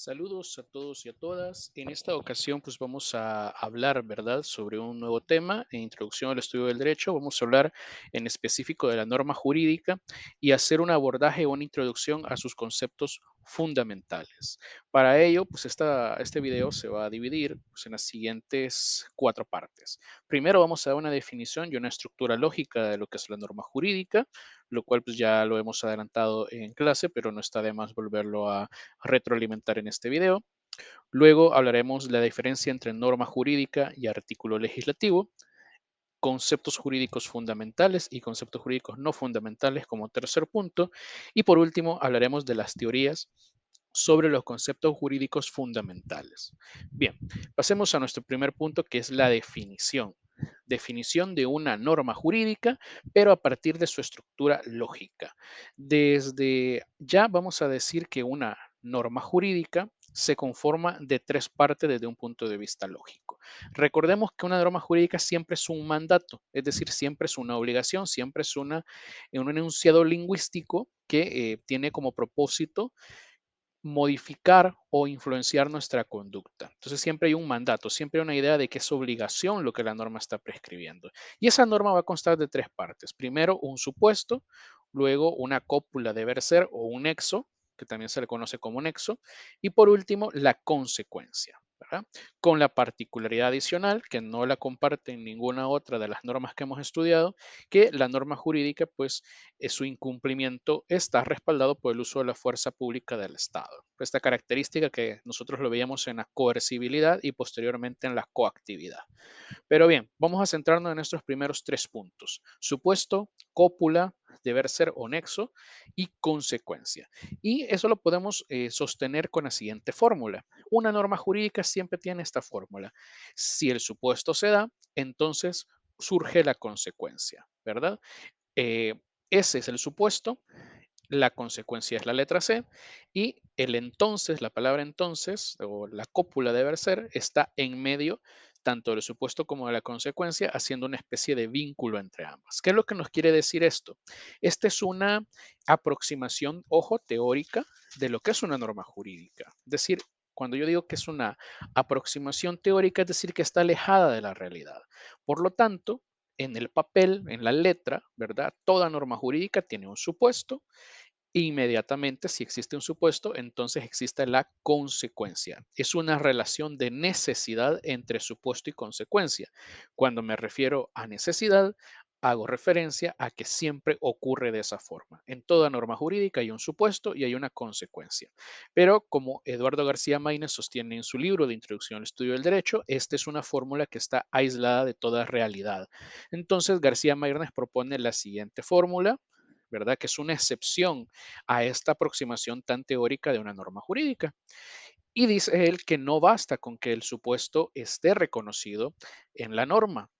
Saludos a todos y a todas. En esta ocasión, pues vamos a hablar, ¿verdad?, sobre un nuevo tema en Introducción al Estudio del Derecho. Vamos a hablar en específico de la norma jurídica y hacer un abordaje o una introducción a sus conceptos fundamentales. Para ello, pues este video se va a dividir pues, en las siguientes cuatro partes. Primero, vamos a dar una definición y una estructura lógica de lo que es la norma jurídica, lo cual pues ya lo hemos adelantado en clase, pero no está de más volverlo a retroalimentar en este video. Luego hablaremos de la diferencia entre norma jurídica y artículo legislativo, conceptos jurídicos fundamentales y conceptos jurídicos no fundamentales como tercer punto. Y por último, hablaremos de las teorías sobre los conceptos jurídicos fundamentales. Bien, pasemos a nuestro primer punto, que es la definición. Definición de una norma jurídica, pero a partir de su estructura lógica. Desde ya vamos a decir que una norma jurídica se conforma de tres partes desde un punto de vista lógico. Recordemos que una norma jurídica siempre es un mandato, es decir, siempre es una obligación, siempre es un enunciado lingüístico que tiene como propósito modificar o influenciar nuestra conducta. Entonces siempre hay un mandato, siempre hay una idea de que es obligación lo que la norma está prescribiendo. Y esa norma va a constar de tres partes. Primero, un supuesto, luego una cópula deber ser o un nexo, que también se le conoce como nexo, y por último, la consecuencia. ¿Verdad? Con la particularidad adicional, que no la comparten ninguna otra de las normas que hemos estudiado, que la norma jurídica, pues, su incumplimiento está respaldado por el uso de la fuerza pública del Estado. Esta característica que nosotros lo veíamos en la coercibilidad y posteriormente en la coactividad. Pero bien, vamos a centrarnos en estos primeros tres puntos. Supuesto, cópula, deber ser o nexo y consecuencia. Y eso lo podemos sostener con la siguiente fórmula. Una norma jurídica siempre tiene esta fórmula. Si el supuesto se da, entonces surge la consecuencia, ¿verdad? Eh, Ese es el supuesto, la consecuencia es la letra C y el entonces, la palabra entonces o la cópula de deber ser está en medio tanto del supuesto como de la consecuencia, haciendo una especie de vínculo entre ambas. ¿Qué es lo que nos quiere decir esto? Esta es una aproximación, ojo, teórica de lo que es una norma jurídica. Es decir, cuando yo digo que es una aproximación teórica, es decir, que está alejada de la realidad. Por lo tanto, en el papel, en la letra, ¿verdad? Toda norma jurídica tiene un supuesto. Inmediatamente, si existe un supuesto, entonces existe la consecuencia. Es una relación de necesidad entre supuesto y consecuencia. Cuando me refiero a necesidad, hago referencia a que siempre ocurre de esa forma. En toda norma jurídica hay un supuesto y hay una consecuencia. Pero como Eduardo García Maínez sostiene en su libro de Introducción al Estudio del Derecho, esta es una fórmula que está aislada de toda realidad. Entonces, García Maínez propone la siguiente fórmula, ¿verdad? Que es una excepción a esta aproximación tan teórica de una norma jurídica. Y dice él que no basta con que el supuesto esté reconocido en la norma.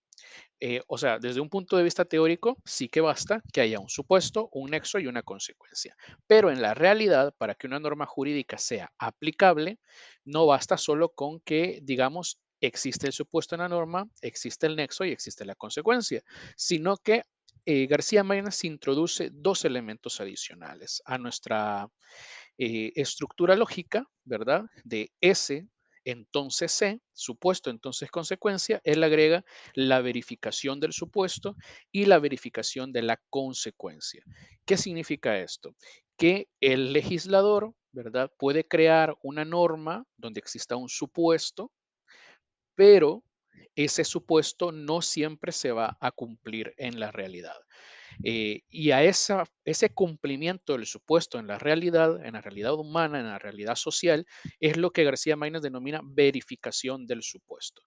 O sea, desde un punto de vista teórico, sí que basta que haya un supuesto, un nexo y una consecuencia. Pero en la realidad, para que una norma jurídica sea aplicable, no basta solo con que, digamos, existe el supuesto en la norma, existe el nexo y existe la consecuencia, sino que García Maínez introduce dos elementos adicionales a nuestra estructura lógica, ¿verdad? De S, entonces C, supuesto, entonces consecuencia, él agrega la verificación del supuesto y la verificación de la consecuencia. ¿Qué significa esto? Que el legislador, ¿verdad? Puede crear una norma donde exista un supuesto, pero ese supuesto no siempre se va a cumplir en la realidad. Y a ese cumplimiento del supuesto en la realidad humana, en la realidad social, es lo que García Maínez denomina verificación del supuesto.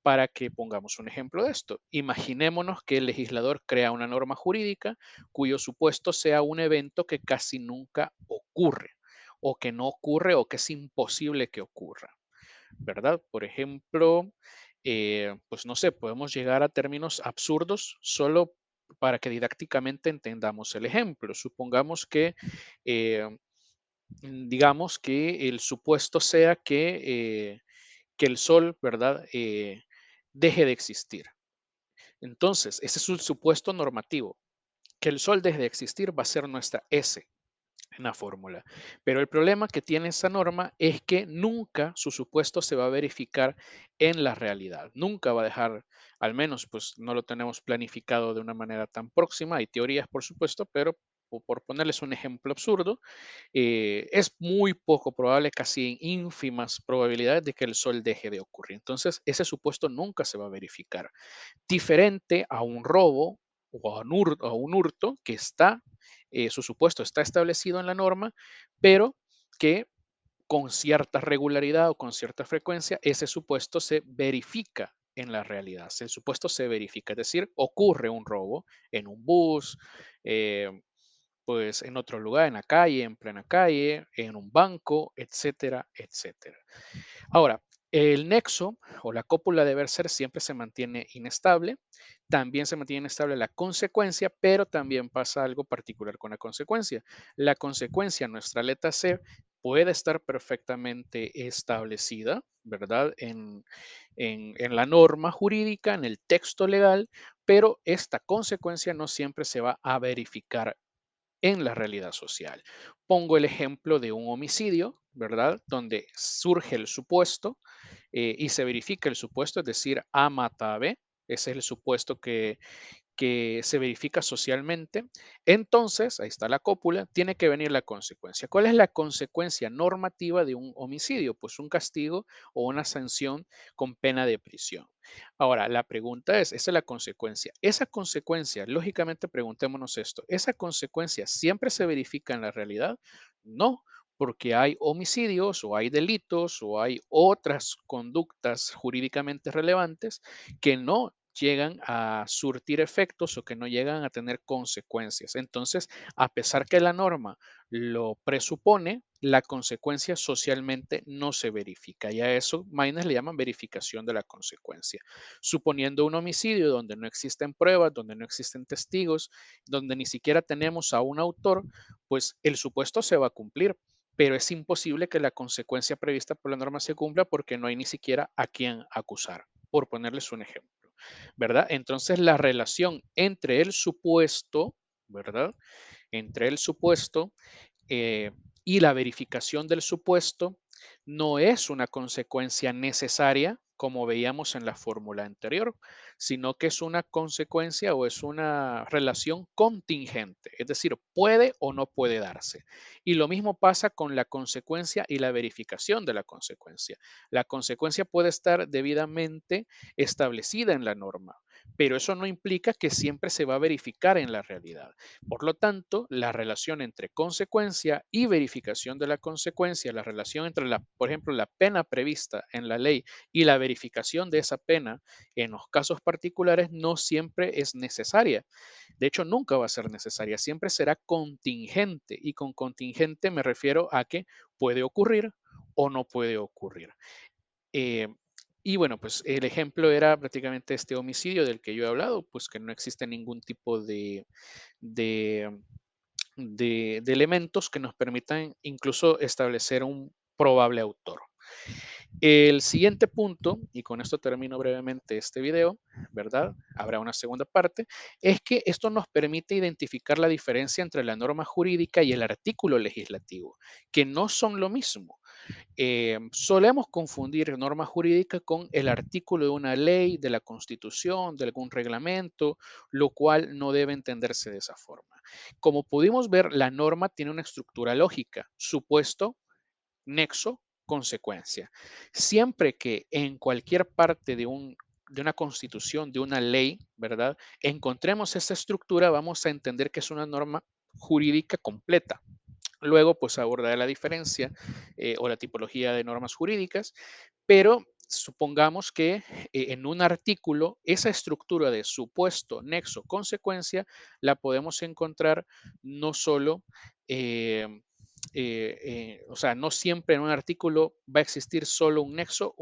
Para que pongamos un ejemplo de esto, imaginémonos que el legislador crea una norma jurídica cuyo supuesto sea un evento que casi nunca ocurre, o que no ocurre, o que es imposible que ocurra, ¿verdad? Por ejemplo, pues no sé, podemos llegar a términos absurdos solo para que didácticamente entendamos el ejemplo. Supongamos que, eh, digamos que el supuesto sea que el sol, ¿verdad? Deje de existir. Entonces, ese es un supuesto normativo. Que el sol deje de existir va a ser nuestra S. en la fórmula. Pero el problema que tiene esa norma es que nunca su supuesto se va a verificar en la realidad. Nunca va a dejar, al menos pues no lo tenemos planificado de una manera tan próxima. Hay teorías, por supuesto, pero por ponerles un ejemplo absurdo, es muy poco probable, casi ínfimas probabilidades de que el sol deje de ocurrir. Entonces, ese supuesto nunca se va a verificar, diferente a un robo o a un hurto que está, su supuesto está establecido en la norma, pero que con cierta regularidad o con cierta frecuencia ese supuesto se verifica en la realidad. El supuesto se verifica, es decir, ocurre un robo en un bus, eh, pues en otro lugar, en la calle, en plena calle, en un banco, etcétera, etcétera. Ahora, el nexo o la cópula de Berser siempre se mantiene inestable, también se mantiene inestable la consecuencia, pero también pasa algo particular con la consecuencia. La consecuencia, nuestra letra C, puede estar perfectamente establecida, ¿verdad? En la norma jurídica, en el texto legal, pero esta consecuencia no siempre se va a verificar en la realidad social. Pongo el ejemplo de un homicidio, ¿verdad? Donde surge el supuesto y se verifica el supuesto, es decir, A mata a B. Ese es el supuesto que se verifica socialmente, entonces, ahí está la cópula, tiene que venir la consecuencia. ¿Cuál es la consecuencia normativa de un homicidio? Pues un castigo o una sanción con pena de prisión. Ahora, la pregunta es, esa es la consecuencia. Esa consecuencia, lógicamente preguntémonos esto, ¿esa consecuencia siempre se verifica en la realidad? No, porque hay homicidios o hay delitos o hay otras conductas jurídicamente relevantes que no llegan a surtir efectos o que no llegan a tener consecuencias. Entonces, a pesar que la norma lo presupone, la consecuencia socialmente no se verifica. Y a eso Maynes le llaman verificación de la consecuencia. Suponiendo un homicidio donde no existen pruebas, donde no existen testigos, donde ni siquiera tenemos a un autor, pues el supuesto se va a cumplir, pero es imposible que la consecuencia prevista por la norma se cumpla porque no hay ni siquiera a quién acusar, por ponerles un ejemplo. ¿Verdad? Entonces la relación entre el supuesto, ¿verdad? Entre el supuesto eh, y la verificación del supuesto no es una consecuencia necesaria, como veíamos en la fórmula anterior, sino que es una consecuencia o es una relación contingente, es decir, puede o no puede darse. Y lo mismo pasa con la consecuencia y la verificación de la consecuencia. La consecuencia puede estar debidamente establecida en la norma, pero eso no implica que siempre se va a verificar en la realidad. Por lo tanto, la relación entre consecuencia y verificación de la consecuencia, la relación entre, por ejemplo, la pena prevista en la ley y la verificación de esa pena en los casos particulares no siempre es necesaria. De hecho, nunca va a ser necesaria, siempre será contingente. Y con contingente me refiero a que puede ocurrir o no puede ocurrir. Eh, y bueno, pues el ejemplo era prácticamente este homicidio del que yo he hablado, pues que no existe ningún tipo de, de elementos que nos permitan incluso establecer un probable autor. El siguiente punto, y con esto termino brevemente este video, ¿verdad? Habrá una segunda parte, es que esto nos permite identificar la diferencia entre la norma jurídica y el artículo legislativo, que no son lo mismo. Solemos confundir norma jurídica con el artículo de una ley, de la Constitución, de algún reglamento, lo cual no debe entenderse de esa forma. Como pudimos ver, la norma tiene una estructura lógica, supuesto, nexo, consecuencia. Siempre que en cualquier parte de una constitución, de una ley, ¿verdad? Encontremos esa estructura, vamos a entender que es una norma jurídica completa. Luego, pues abordaré la diferencia o la tipología de normas jurídicas, pero supongamos que en un artículo esa estructura de supuesto, nexo, consecuencia la podemos encontrar no solo, eh, o sea, no siempre en un artículo va a existir solo un nexo,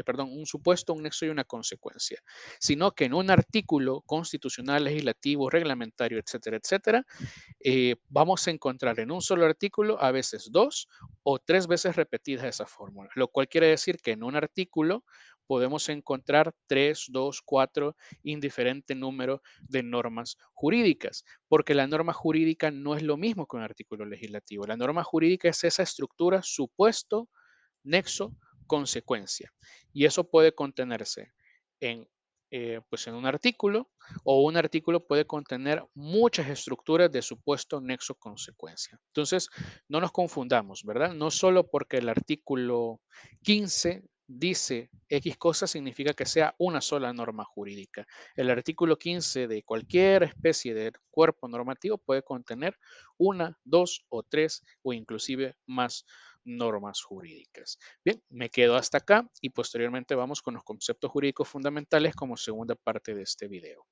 perdón, un supuesto, un nexo y una consecuencia, sino que en un artículo constitucional, legislativo, reglamentario, etcétera, etcétera, vamos a encontrar en un solo artículo a veces dos o tres veces repetidas esa fórmula, lo cual quiere decir que en un artículo podemos encontrar 3, 2, 4, indiferente número de normas jurídicas, porque la norma jurídica no es lo mismo que un artículo legislativo. La norma jurídica es esa estructura supuesto, nexo, consecuencia. Y eso puede contenerse en, pues en un artículo, o un artículo puede contener muchas estructuras de supuesto, nexo, consecuencia. Entonces, no nos confundamos, ¿verdad? No solo porque el artículo 15 dice X cosa significa que sea una sola norma jurídica. El artículo 15 de cualquier especie de cuerpo normativo puede contener una, dos o tres o inclusive más normas jurídicas. Bien, me quedo hasta acá y posteriormente vamos con los conceptos jurídicos fundamentales como segunda parte de este video.